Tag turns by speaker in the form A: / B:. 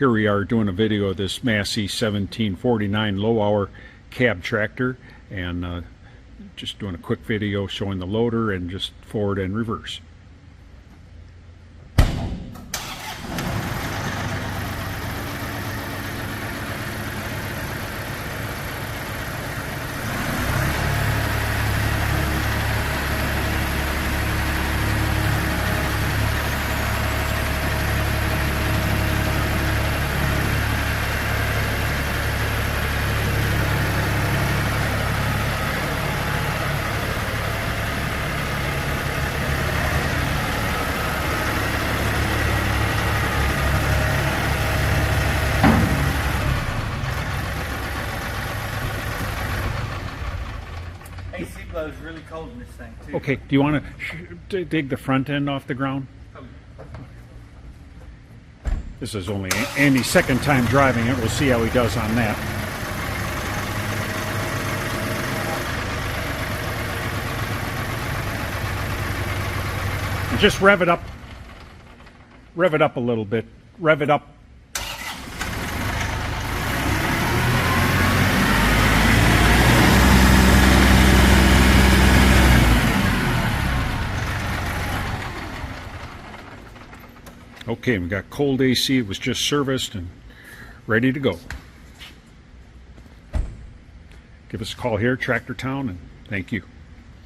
A: Here we are doing a video of this Massey 1749 low-hour cab tractor, and just doing a quick video showing the loader and just forward and reverse.
B: AC blows really cold in this thing too.
A: Okay, do you want to dig the front end off the ground? This is only Andy's second time driving it. We'll see how he does on that. And just rev it up a little bit. Rev it up. Okay, we got cold AC. It was just serviced and ready to go. Give us a call here, Tractor Town, and thank you.